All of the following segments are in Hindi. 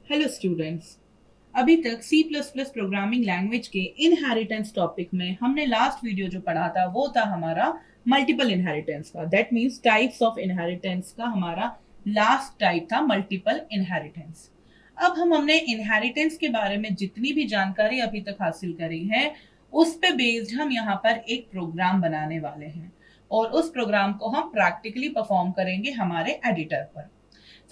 Hello students. अभी तक C++ प्रोग्रामिंग लैंग्वेज के इनहेरिटेंस टॉपिक में हमने लास्ट वीडियो जो पढ़ा था वो था हमारा मल्टीपल इनहेरिटेंस का। That means types of inheritance का हमारा लास्ट टाइप था मल्टीपल इनहेरिटेंस। अब हमने इनहेरिटेंस के बारे में जितनी भी जानकारी अभी तक हासिल करी है उस पे बेस्ड हम यहाँ पर एक प्रोग्राम बनाने वाले हैं और उस प्रोग्राम को हम प्रैक्टिकली परफॉर्म करेंगे हमारे एडिटर पर।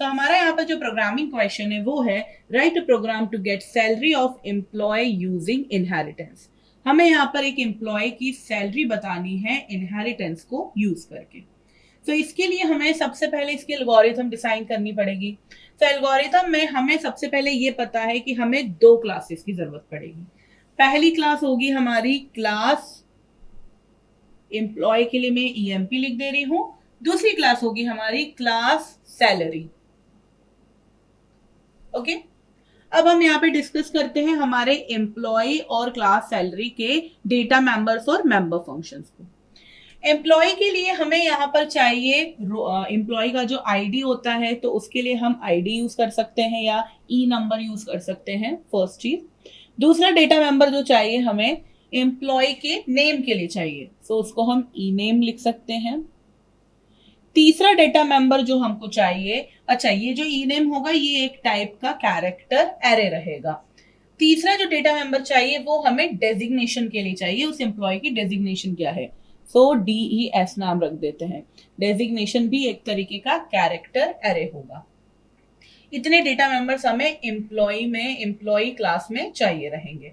तो हमारा यहाँ पर जो प्रोग्रामिंग क्वेश्चन है वो है write a program to get salary of employee using inheritance. हमें यहाँ पर एक एम्प्लॉय की सैलरी बतानी है इनहेरिटेंस को यूज करके। तो इसके लिए हमें सबसे पहले इसकी एल्गोरिथम डिसाइन करनी पड़ेगी। तो एल्गोरिथम में हमें सबसे पहले ये पता है कि हमें दो क्लासेस की जरूरत पड़ेगी। पहली क्लास होगी हमारी क्लास एम्प्लॉय के लिए मैं ईएमपी लिख दे रही हूं। दूसरी क्लास होगी हमारी क्लास सैलरी। ओके अब हम यहाँ पे डिस्कस करते हैं हमारे एम्प्लॉय और क्लास सैलरी के डेटा मेंबर्स और मेंबर फंक्शंस को। एम्प्लॉय के लिए हमें यहाँ पर चाहिए एम्प्लॉय का जो आईडी होता है तो उसके लिए हम आईडी यूज कर सकते हैं या ई नंबर यूज कर सकते हैं, फर्स्ट चीज। दूसरा डेटा मेंबर जो चाहिए हमें एम्प्लॉय के नेम के लिए चाहिए, तो उसको हम ई नेम लिख सकते हैं। तीसरा डेटा मेंबर जो हमको चाहिए, अच्छा ये जो ई नेम होगा ये एक टाइप का कैरेक्टर एरे रहेगा। तीसरा जो डेटा मेंबर चाहिए वो हमें डेजिग्नेशन के लिए चाहिए, उस एम्प्लॉय की डेजिग्नेशन क्या है, सो DES नाम रख देते हैं। डेजिग्नेशन भी एक तरीके का कैरेक्टर एरे होगा। इतने डेटा मेंबर्स हमें एम्प्लॉय क्लास में चाहिए रहेंगे।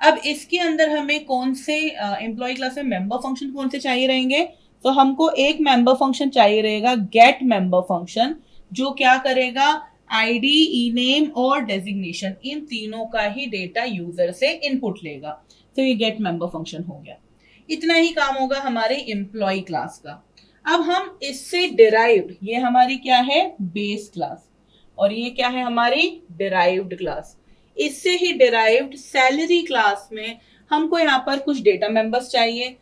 अब इसके अंदर हमें कौन से एम्प्लॉय क्लास में मेंबर फंक्शन कौन से चाहिए रहेंगे, तो हमको एक मेंबर फंक्शन चाहिए रहेगा गेट मेंबर फंक्शन, जो क्या करेगा आईडी, ई नेम और डेजिग्नेशन इन तीनों का ही डेटा यूजर से इनपुट लेगा। तो ये गेट मेंबर फंक्शन हो गया। इतना ही काम होगा हमारे एम्प्लॉय क्लास का। अब हम इससे डिराइव्ड, ये हमारी क्या है बेस क्लास और ये क्या है हमारी डिराइव्ड क्लास। इससे ही डिराइव्ड सैलरी क्लास में हमको यहाँ पर कुछ डेटा मेंबर्स चाहिए।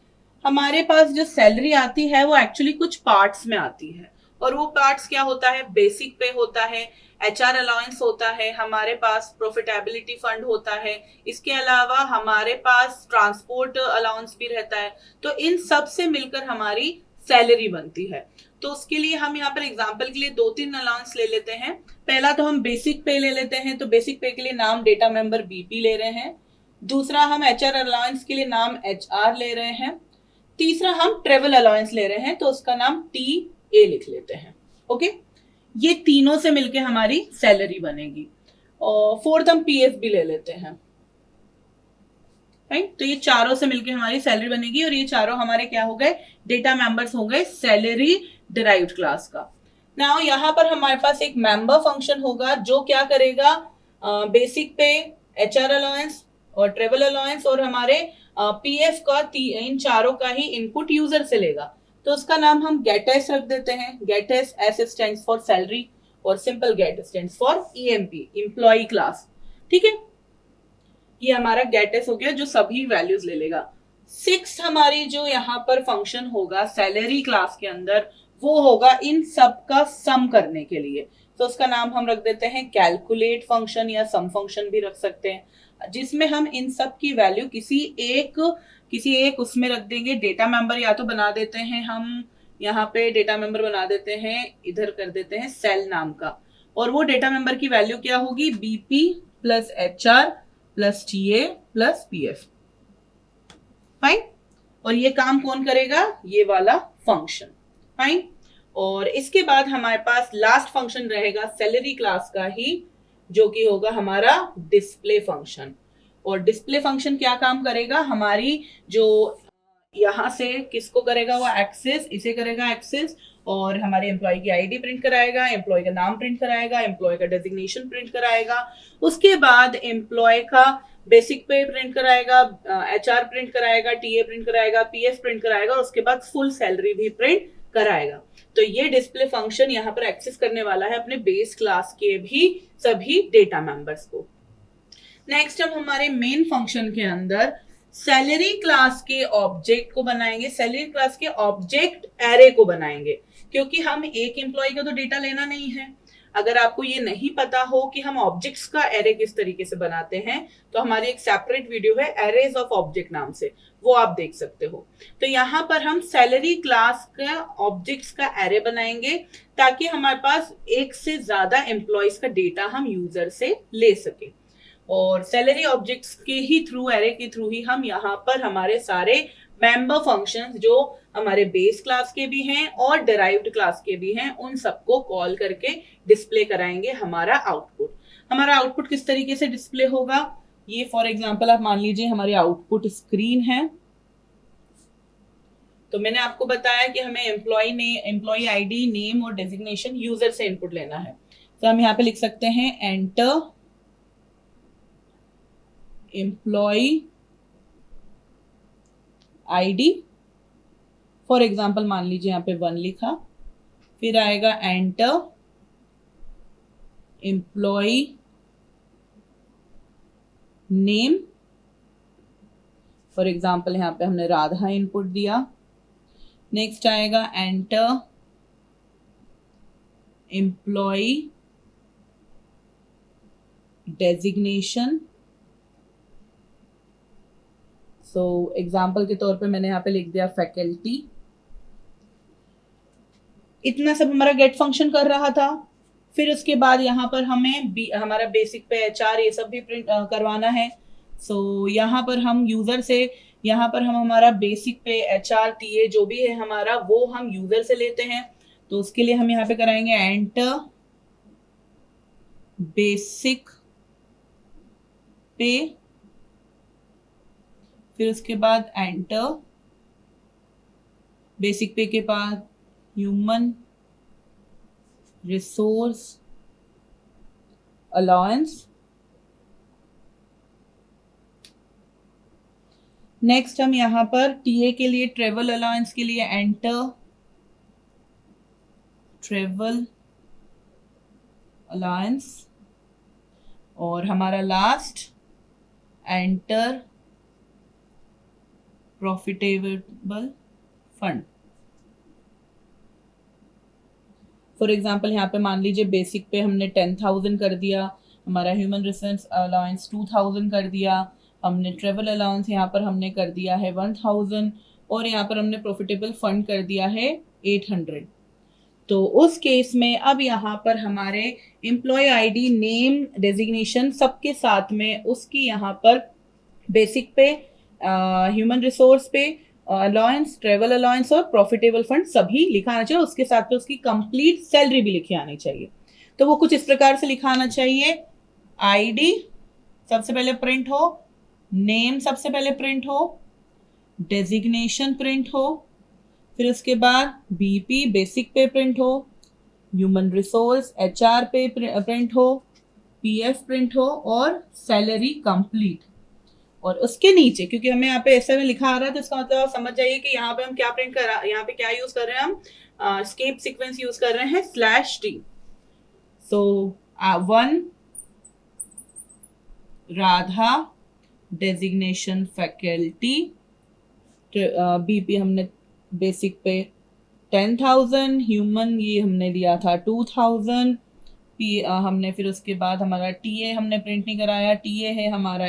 हमारे पास जो सैलरी आती है वो एक्चुअली कुछ पार्ट्स में आती है और वो पार्ट्स क्या होता है, बेसिक पे होता है, HR अलाउंस होता है, हमारे पास प्रॉफिटेबिलिटी फंड होता है, इसके अलावा हमारे पास ट्रांसपोर्ट अलाउंस भी रहता है। तो इन सब से मिलकर हमारी सैलरी बनती है। तो उसके लिए हम यहाँ पर एग्जांपल के लिए 2-3 अलाउंस ले लेते हैं। पहला तो हम बेसिक पे ले लेते हैं, तो बेसिक पे के लिए नाम डेटा मेंबर BP ले रहे हैं। दूसरा हम HR अलाउंस के लिए नाम HR ले रहे हैं। तीसरा हम ट्रेवल अलाउंस ले रहे हैं तो उसका नाम TA लिख लेते हैं। ओके ये तीनों से मिलके हमारी सैलरी बनेगी। और फोर्थ हम PF भी ले लेते हैं, राइट। तो ये चारों से मिलके हमारी सैलरी बनेगी और ये चारों हमारे क्या हो गए, डेटा मेंबर्स हो गए सैलरी डिराइव्ड क्लास का। नाउ यहाँ पर हमारे पास एक मेंबर फंक्शन होगा जो क्या करेगा, बेसिक पे, HR अलाउंस और ट्रेवल अलाउंस और हमारे PF का इन चारों का ही इनपुट यूजर से लेगा। तो उसका नाम हम गेटएस रख देते हैं। Gets, S stands for salary और simple get stands for EMP, employee class. ठीक है, ये हमारा गेटएस हो गया जो सभी वैल्यूज ले लेगा। 6 हमारी जो यहाँ पर फंक्शन होगा सैलरी क्लास के अंदर वो होगा इन सब का सम करने के लिए। तो उसका नाम हम रख देते हैं कैलकुलेट फंक्शन या सम फंक्शन भी रख सकते हैं, जिसमें हम इन सब की वैल्यू किसी एक उसमें रख देंगे। डेटा मेंबर या तो बना देते हैं हम, यहाँ पे डेटा मेंबर बना देते हैं, इधर कर देते हैं सेल नाम का, और वो डेटा मेंबर की वैल्यू क्या होगी, BP plus HR plus TA plus PF। Fine. और ये काम कौन करेगा, ये वाला फंक्शन। फाइन। और इसके बाद हमारे पास लास्ट फंक्शन रहेगा सैलरी क्लास का ही, जो कि होगा हमारा डिस्प्ले फंक्शन। और डिस्प्ले फंक्शन क्या काम करेगा, हमारी जो यहां से किसको करेगा वो एक्सेस, इसे करेगा एक्सेस और हमारे एम्प्लॉय की आईडी प्रिंट कराएगा, एम्प्लॉय का नाम प्रिंट कराएगा, एम्प्लॉय का डेजिग्नेशन प्रिंट कराएगा। उसके बाद एम्प्लॉय का बेसिक पे प्रिंट कराएगा, HR प्रिंट कराएगा, TA प्रिंट कराएगा, PF प्रिंट कराएगा और उसके बाद फुल सैलरी भी प्रिंट कराएगा। तो ये डिस्प्ले फंक्शन यहाँ पर एक्सेस करने वाला है अपने बेस क्लास के भी सभी डेटा मेंबर्स को। नेक्स्ट हम हमारे मेन फंक्शन के अंदर सैलरी क्लास के ऑब्जेक्ट को बनाएंगे, सैलरी क्लास के ऑब्जेक्ट एरे को बनाएंगे, क्योंकि हम एक एम्प्लॉय का तो डेटा लेना नहीं है, अगर आपको ये नहीं पता हो कि हम ऑब्जेक्ट्स का एरे किस तरीके से बनाते हैं, तो हमारी एक सेपरेट वीडियो है एरेज ऑफ ऑब्जेक्ट नाम से, वो आप देख सकते हो। तो यहाँ पर हम सैलरी क्लास का ऑब्जेक्ट्स का एरे बनाएंगे ताकि हमारे पास एक से ज्यादा एम्प्लॉयज का डेटा हम यूजर से ले सके, और सैलरी ऑब्जेक्ट्स के ही थ्रू, एरे के थ्रू ही हम यहाँ पर हमारे सारे मेंबर फंक्शंस जो हमारे बेस क्लास के भी हैं और डिराइव्ड क्लास के भी हैं, उन सबको कॉल करके डिस्प्ले कराएंगे हमारा आउटपुट। हमारा आउटपुट किस तरीके से डिस्प्ले होगा, ये फॉर एग्जांपल आप मान लीजिए हमारी आउटपुट स्क्रीन है। तो मैंने आपको बताया कि हमें एम्प्लॉय आईडी, नेम और डेजिग्नेशन यूजर से इनपुट लेना है। तो हम यहाँ पे लिख सकते हैं enter employee ID, for example मान लीजिए यहाँ पे 1 लिखा, फिर आएगा enter employee name, for example यहाँ पे हमने राधा इनपुट दिया। नेक्स्ट आएगा enter employee designation. So example के तौर पे मैंने यहाँ पे लिख दिया फैकल्टी। इतना सब हमारा गेट फंक्शन कर रहा था। फिर उसके बाद यहाँ पर हमें हमारा बेसिक पे एचआर ये सब भी प्रिंट करवाना है। सो यहाँ पर हम यूजर से, यहाँ पर हम हमारा बेसिक पे एचआर टीए जो भी है हमारा, वो हम यूजर से लेते हैं। तो उसके लिए हम यहाँ पे कराएंगे एंटर बेसिक पे, फिर उसके बाद एंटर बेसिक पे के बाद ह्यूमन रिसोर्स अलाउंस। नेक्स्ट हम यहां पर टीए के लिए ट्रेवल अलाउंस के लिए एंटर ट्रेवल अलाउंस, और हमारा last enter profitable fund. For example यहाँ पे मान लीजिए बेसिक पे हमने 10,000 कर दिया, हमारा ह्यूमन रिसोर्स अलाउंस 2,000 कर दिया, हमने ट्रेवल अलाउंस यहाँ पर हमने कर दिया है 1,000, और यहाँ पर हमने प्रॉफिटेबल फंड कर दिया है 800। तो उस केस में अब यहाँ पर हमारे एम्प्लॉय आईडी, नेम, डेजिग्नेशन सबके साथ में उसकी यहाँ पर बेसिक पे, ह्यूमन रिसोर्स पे, अलाउंस, ट्रेवल अलाउंस और प्रॉफिटेबल फंड सभी लिखा आना चाहिए। उसके साथ में उसकी कंप्लीट सैलरी भी लिखी आनी चाहिए। तो वो कुछ इस प्रकार से लिखा आना चाहिए, आईडी सबसे पहले प्रिंट हो, नेम सबसे पहले प्रिंट हो, डेजिग्नेशन प्रिंट हो, फिर उसके बाद बीपी बेसिक पे प्रिंट हो, ह्यूमन रिसोर्स एचआर पे प्रिंट हो, पीएफ प्रिंट हो और सैलरी कंप्लीट। और उसके नीचे, क्योंकि हमें यहाँ पे ऐसे में लिखा आ रहा है तो इसका मतलब आप समझ जाइए कि यहाँ पे हम क्या प्रिंट कर रहे हैं, यहाँ पे क्या यूज कर रहे हैं, हम स्केप सीक्वेंस यूज कर रहे हैं /t। सो 1 राधा डेजिग्नेशन फैकल्टी, बीपी हमने बेसिक पे 10,000, ह्यूमन ये हमने दिया था 2,000, हमने फिर उसके बाद हमारा टीए हमने प्रिंट नहीं कराया, टीए है हमारा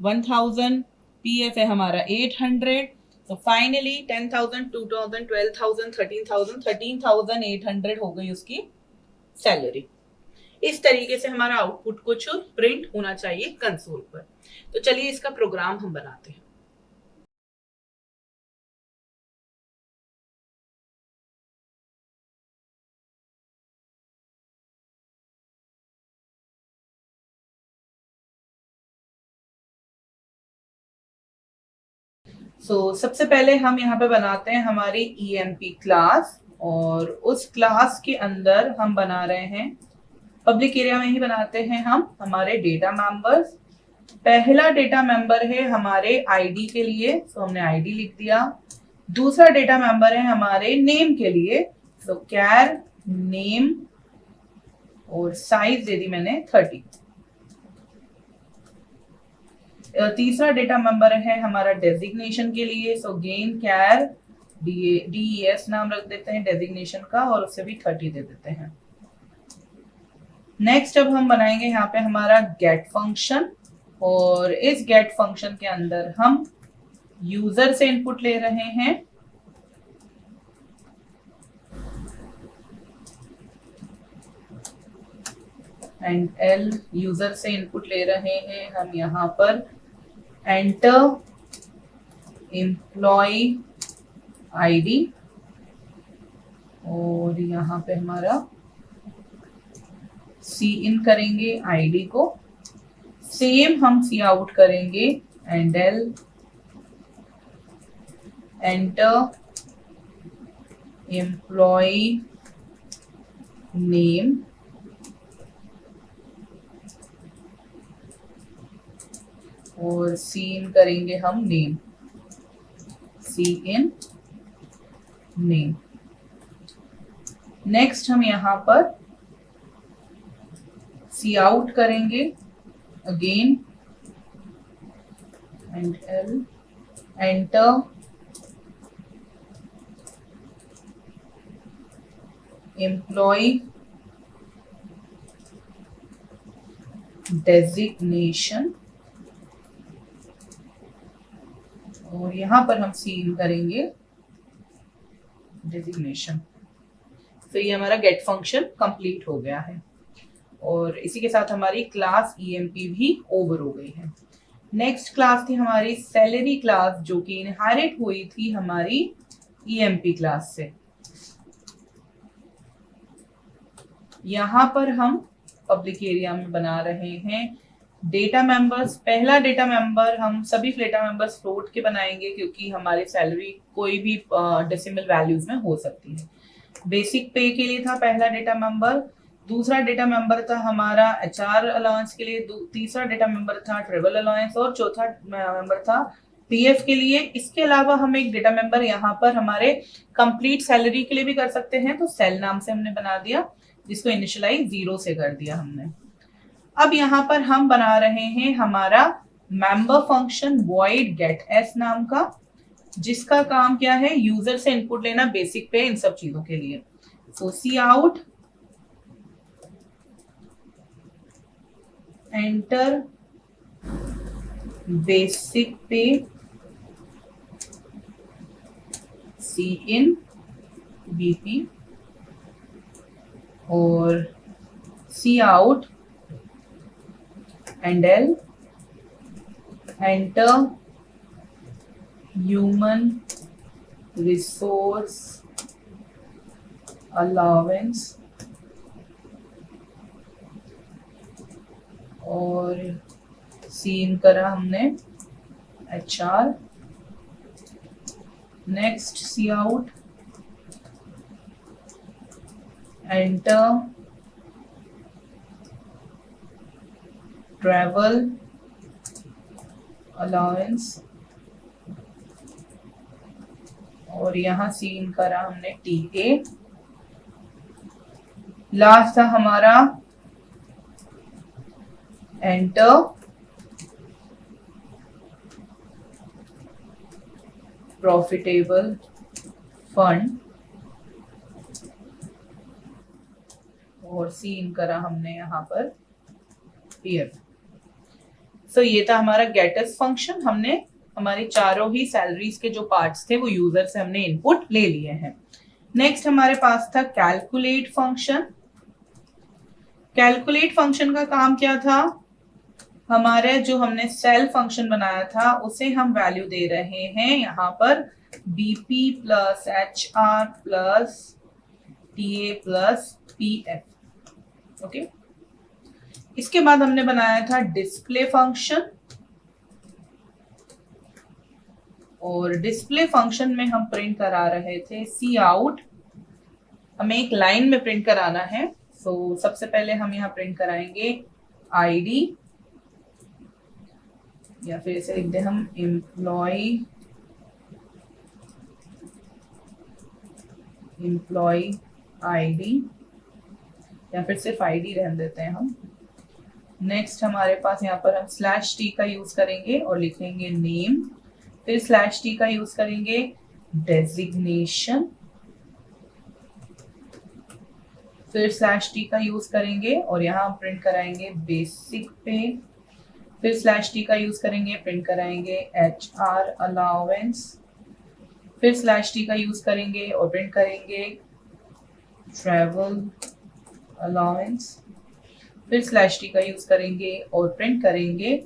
1,000, पीएफ है हमारा 800। तो फाइनली 10,000, 2,000, 12,000, 13,000, 13,800 हो गई उसकी सैलरी। इस तरीके से हमारा आउटपुट कुछ प्रिंट होना चाहिए कंसोल पर। तो चलिए इसका प्रोग्राम हम बनाते हैं। सबसे पहले हम यहाँ पे बनाते हैं हमारी EMP क्लास, और उस क्लास के अंदर हम बना रहे हैं, पब्लिक एरिया में ही बनाते हैं हम हमारे डेटा मेंबर्स। पहला डेटा मेंबर है हमारे आईडी के लिए, तो हमने आईडी लिख दिया। दूसरा डेटा मेंबर है हमारे नेम के लिए, तो कैर नेम और साइज दे दी मैंने 30। तीसरा डेटा मेंबर है हमारा डेजिग्नेशन के लिए, सो गेन कैर DES नाम रख देते हैं डेजिग्नेशन का, और उससे भी 30 दे देते हैं। नेक्स्ट अब हम बनाएंगे यहाँ पे हमारा गेट फंक्शन, और इस गेट फंक्शन के अंदर हम यूजर से इनपुट ले रहे हैं, एंड एल यूजर से इनपुट ले रहे हैं हम यहाँ पर एंटर एम्प्लॉय आईडी, और यहाँ पे हमारा सी इन करेंगे आईडी को, सेम हम सी आउट करेंगे and L enter employee name, और सी इन करेंगे हम name, cin name. Next हम यहाँ पर सी आउट करेंगे again and L enter employee designation, और यहां पर हम सी इन करेंगे डेजिग्नेशन। तो ये हमारा गेट फंक्शन कंप्लीट हो गया है, और इसी के साथ हमारी क्लास ईएमपी भी ओवर हो गई है। नेक्स्ट क्लास थी हमारी सैलरी क्लास, जो कि इनहेरिट हुई थी हमारी ईएमपी क्लास से। यहां पर हम पब्लिक एरिया में बना रहे हैं डेटा मेंबर्स। पहला डेटा मेंबर हम सभी डेटा मेंबर्स फ्लोट के बनाएंगे, क्योंकि हमारी सैलरी कोई भी डेसिमल वैल्यूज में हो सकती है। बेसिक पे के लिए था पहला डेटा मेंबर, दूसरा डेटा मेंबर था हमारा एचआर अलाउंस के लिए, तीसरा डेटा मेंबर था ट्रेवल अलाउंस, और चौथा मेंबर था पीएफ के लिए। इसके अलावा हम एक डेटा मेंबर यहाँ पर हमारे कंप्लीट सैलरी के लिए भी कर सकते हैं, तो सेल नाम से हमने बना दिया, जिसको इनिशियलाइज 0 से कर दिया हमने। अब यहाँ पर हम बना रहे हैं हमारा member function void get s नाम का, जिसका काम क्या है, यूजर से इनपुट लेना बेसिक पे इन सब चीजों के लिए। So see out enter basic pay, see in BP, और see out and L enter human resource allowance, और सीन करा हमने HR. Next see out enter travel allowance, और यहां सीन करा हमने टीए। लास्ट था हमारा एंटर प्रॉफिटेबल फंड, और सीन करा हमने यहाँ पर पीएफ। सो ये था हमारा गेटस फंक्शन। हमने हमारी चारों ही सैलरीज के जो पार्ट्स थे वो यूजर से हमने इनपुट ले लिए हैं। नेक्स्ट हमारे पास था कैलकुलेट फंक्शन। कैलकुलेट फंक्शन का काम क्या था, हमारे जो हमने सेल फंक्शन बनाया था उसे हम वैल्यू दे रहे हैं यहाँ पर BP plus H R plus TA plus PF. Okay, इसके बाद हमने बनाया था डिस्प्ले फंक्शन, और डिस्प्ले फंक्शन में हम प्रिंट करा रहे थे सी आउट। हमें एक लाइन में प्रिंट कराना है, तो सबसे पहले हम यहाँ प्रिंट कराएंगे आईडी, या फिर इसे लिख दें हम एम्प्लॉय आईडी, या फिर सिर्फ आईडी रहने देते हैं हम। नेक्स्ट हमारे पास यहाँ पर हम स्लैश टी का यूज करेंगे और लिखेंगे नेम, फिर स्लैश टी का यूज करेंगे डेजिग्नेशन, फिर स्लैश टी का यूज करेंगे और यहाँ हम प्रिंट कराएंगे बेसिक पे, फिर स्लैश टी का यूज करेंगे, प्रिंट कराएंगे HR अलाउंस, फिर स्लैश टी का यूज करेंगे और प्रिंट करेंगे ट्रैवल अलाउंस, फिर स्लैश टी का यूज करेंगे और प्रिंट करेंगे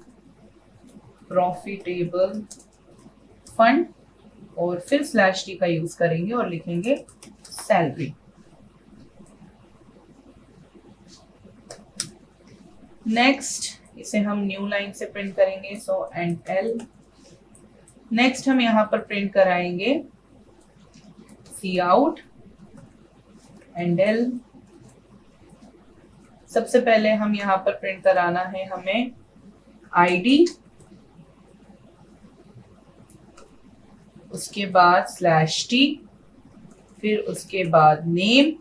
प्रॉफिटेबल फंड, और फिर स्लैश टी का यूज करेंगे और लिखेंगे सैलरी। नेक्स्ट इसे हम न्यू लाइन से प्रिंट करेंगे, सो एंड एल। नेक्स्ट हम यहां पर प्रिंट कराएंगे सी आउट एंड एल। सबसे पहले हम यहां पर प्रिंट कराना है हमें आईडी, उसके बाद स्लैश टी, फिर उसके बाद नेम,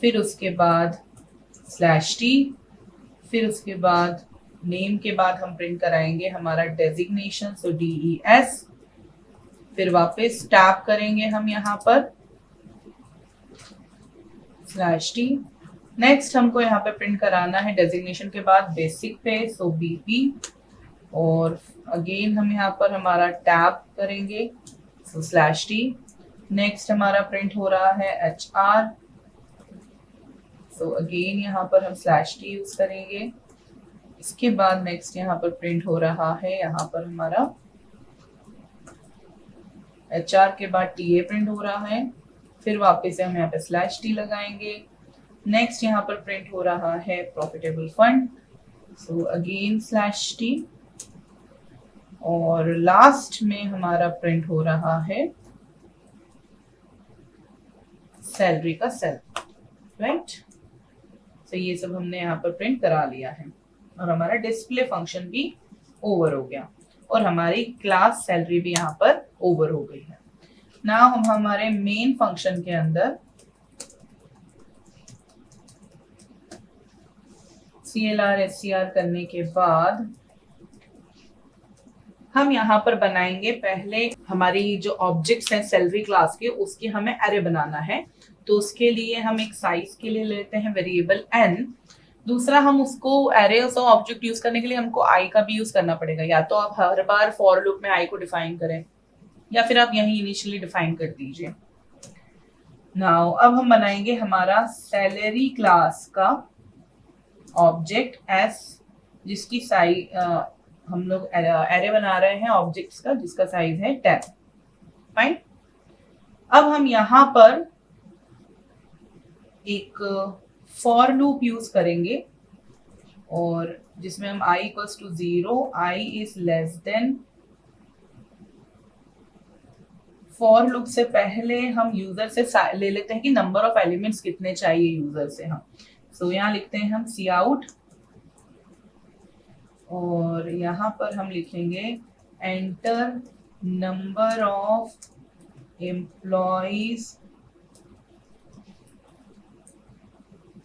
फिर उसके बाद स्लैश टी, फिर उसके बाद नेम के बाद हम प्रिंट कराएंगे हमारा डेजिग्नेशन, सो DES, फिर वापस टैप करेंगे हम यहाँ पर स्लैश टी। नेक्स्ट हमको यहाँ पे प्रिंट कराना है डेजिग्नेशन के बाद बेसिक पे, सो BP, और अगेन हम यहाँ पर हमारा टैप करेंगे, सो स्लैश टी। नेक्स्ट हमारा प्रिंट हो रहा है HR, सो अगेन यहाँ पर हम स्लैश टी यूज करेंगे। इसके बाद नेक्स्ट यहाँ पर प्रिंट हो रहा है, यहाँ पर हमारा HR के बाद TA प्रिंट हो रहा है, फिर वापस से हम यहाँ पे स्लैश टी लगाएंगे। नेक्स्ट यहाँ पर प्रिंट हो रहा है profitable fund, so again slash T, और लास्ट में हमारा प्रिंट हो रहा है सैलरी का सेल, राइट। तो ये सब हमने यहाँ पर प्रिंट करा लिया है और हमारा डिस्प्ले फंक्शन भी ओवर हो गया और हमारी क्लास सैलरी भी यहाँ पर ओवर हो गई है। नाउ हम हमारे मेन फंक्शन के अंदर CLR SCR करने के बाद हम यहाँ पर बनाएंगे, पहले हमारी जो ऑब्जेक्ट्स हैं सैलरी क्लास के उसकी हमें एरे बनाना है। तो उसके लिए हम एक साइज के लिए लेते हैं वेरिएबल n। दूसरा हम उसको एरे और ऑब्जेक्ट यूज करने के लिए हमको i का भी यूज करना पड़ेगा, या तो आप हर बार फॉर लूप में i को डिफाइन करें या फिर आप यहीं इनिशियली डिफाइन कर दीजिए। नाउ अब हम बनाएंगे हमारा सैलरी क्लास का ऑब्जेक्ट s, जिसकी साइज हम लोग एरे बना रहे हैं ऑब्जेक्ट्स का जिसका साइज है 10। फाइन। अब हम यहां पर एक फॉर लूप यूज करेंगे और जिसमें हम i equals to 0, i is less than. For loop से पहले हम यूजर से ले लेते हैं कि नंबर ऑफ एलिमेंट्स कितने चाहिए यूजर से हम। सो यहाँ लिखते हैं हम सी आउट और यहाँ पर हम लिखेंगे एंटर नंबर ऑफ एम्प्लॉइज।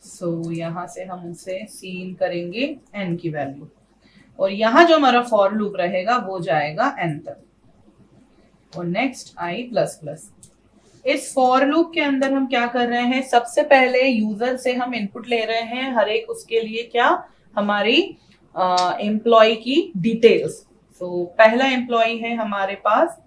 सो यहाँ से हम उसे सीन करेंगे n की वैल्यू, और यहाँ जो हमारा फॉर लूप रहेगा वो जाएगा n तक, और नेक्स्ट i प्लस प्लस। इस फॉर लूप के अंदर हम क्या कर रहे हैं, सबसे पहले यूजर से हम इनपुट ले रहे हैं हर एक उसके लिए क्या, हमारी एम्प्लॉय की डिटेल्स। सो पहला एम्प्लॉय है हमारे पास,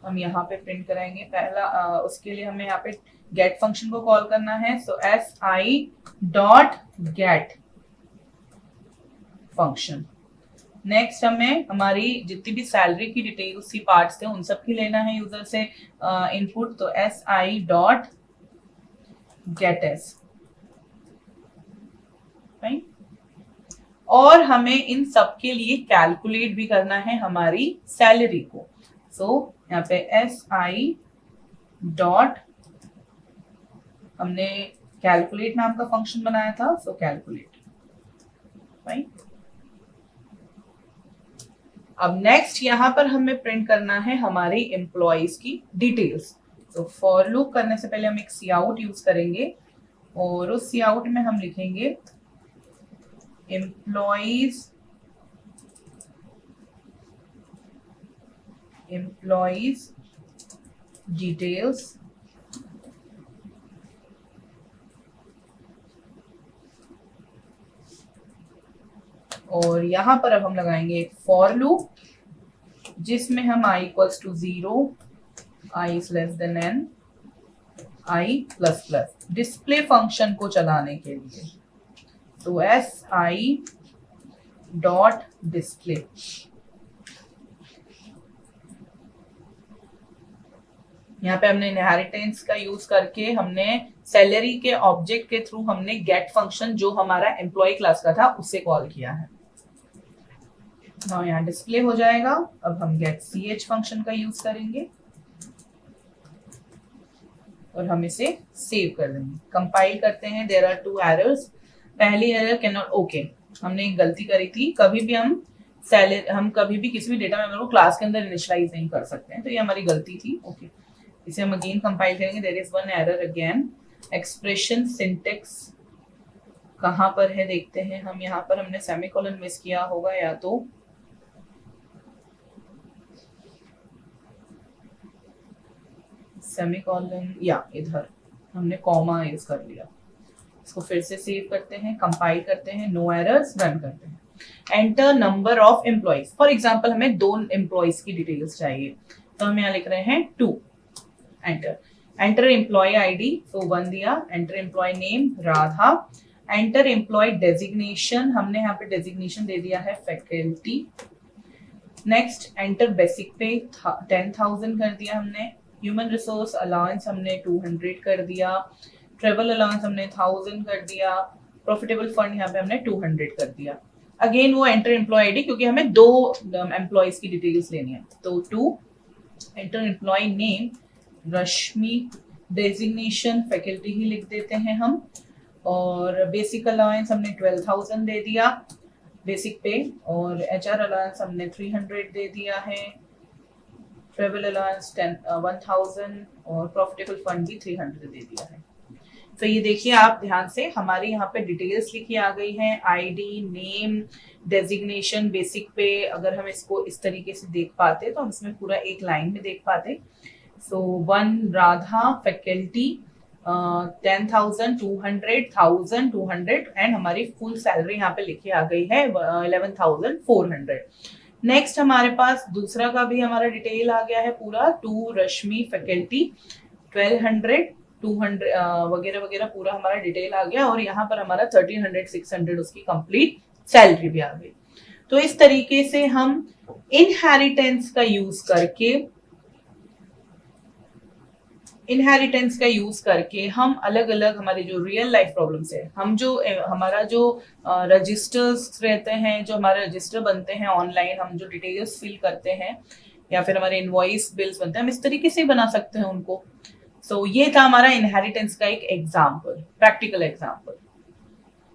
हम यहाँ पे प्रिंट कराएंगे पहला, उसके लिए हमें यहाँ पे गेट फंक्शन को कॉल करना है। सो si dot gate function. Next हमें हमारी जितनी भी सैलरी की डिटेल्स की पार्ट्स थे उन सब की लेना है यूजर से इनपुट, तो si डॉट गेट एस। और हमें इन सब के लिए कैलकुलेट भी करना है हमारी सैलरी को। सो यहाँ पे si डॉट, हमने कैलकुलेट नाम का फंक्शन बनाया था, सो कैलकुलेट। राइट। अब नेक्स्ट यहाँ पर हमें प्रिंट करना है हमारी एम्प्लॉइज की डिटेल्स। तो फॉर लूप करने से पहले हम एक सी आउट यूज करेंगे और उस सी आउट में हम लिखेंगे एम्प्लॉइज डिटेल्स और यहाँ पर अब हम लगाएंगे एक फॉर लूप जिसमें हम i equals to 0, i is less than n, i plus plus display function को चलाने के लिए, तो एस आई डॉट डिस्प्ले। यहाँ पे हमने इनहेरिटेंस का यूज करके हमने सैलरी के ऑब्जेक्ट के थ्रू हमने गेट फंक्शन जो हमारा एम्प्लॉय क्लास का था उसे कॉल किया है। now यहाँ डिस्प्ले हो जाएगा। अब हम गेट ch फंक्शन का यूज करेंगे और हम इसे सेव कर देंगे। कंपाइल करते हैं। There are 2 errors. पहली एरर कैन नॉट, ओके हमने एक गलती करी थी, कभी भी हम कभी भी किसी भी डेटा मेंबर को क्लास के अंदर इनिशियलाइज नहीं कर सकते हैं, तो ये हमारी गलती थी। ओके इसे हम अगेन कंपाइल करेंगे। There is one error again. Expression syntax कहाँ पर है देखते हैं हम। यहाँ पर हमने सेमीकोलन मिस किया होगा, या तो सेमीकोलन या इधर हमने कॉमा यूज कर लिया। इसको फिर से सेव करते हैं, कंपाइल करते हैं, नो एरर्स, रन करते हैं। Enter number of employees. For example हमें 2 एम्प्लॉइज की डिटेल्स चाहिए, तो हम यहाँ लिख रहे हैं 2। एंटर। एंटर एम्प्लॉय आईडी, तो 1 दिया। Enter employee name Radha. Enter employee designation, हमने यहाँ पे डेजिग्नेशन दे दिया है फैकल्टी। नेक्स्ट एंटर बेसिक पे 10,000 कर दिया हमने। ह्यूमन रिसोर्स अलाउंस हमने 200 कर दिया। ट्रेवल अलाउंस हमने 1000 कर दिया। प्रॉफिटेबल फंड यहाँ पे हमने 200 कर दिया। अगेन वो एंटर एम्प्लॉय आईडी, क्योंकि हमें 2 एम्प्लॉयज की डिटेल्स लेनी है, तो 2। एंटर एम्प्लॉय नेम रश्मि। डेजिग्नेशन फैकल्टी ही लिख देते हैं हम। और बेसिक अलाउंस हमने 12,000 दे दिया बेसिक पे। और एचआर अलाउंस हमने 300 दे दिया है। ट्रेवल अलाउंस 1000 और प्रॉफिटेबल फंड भी 300 दे दिया है। तो ये देखिए आप ध्यान से, हमारे यहाँ पे डिटेल्स लिखी आ गई हैं, आईडी, नेम, डेजिग्नेशन, बेसिक पे। अगर हम इसको इस तरीके से देख पाते तो हम इसमें पूरा एक लाइन में देख पाते। सो 1 राधा, फैकल्टी 10,000, 200, 1,200 एंड हमारी फुल सैलरी यहाँ पे लिखी आ गई है 11,400। नेक्स्ट हमारे पास दूसरा का भी हमारा डिटेल आ गया है पूरा। 2 रश्मि फैकल्टी 1200, 200 वगैरह वगैरह पूरा हमारा डिटेल आ गया। और यहाँ पर हमारा 1300, 600 उसकी कंप्लीट सैलरी भी आ गई। तो इस तरीके से हम इनहेरिटेंस का यूज करके हम अलग अलग हमारे जो रियल लाइफ प्रॉब्लम्स है, हम जो हमारा जो रजिस्टर्स रहते हैं, जो हमारे रजिस्टर बनते हैं ऑनलाइन, हम जो डिटेल्स फिल करते हैं या फिर हमारे इनवॉइस बिल्स बनते हैं, हम इस तरीके से बना सकते हैं उनको। सो ये था हमारा इनहेरिटेंस का एक एग्जाम्पल, प्रैक्टिकल एग्जाम्पल।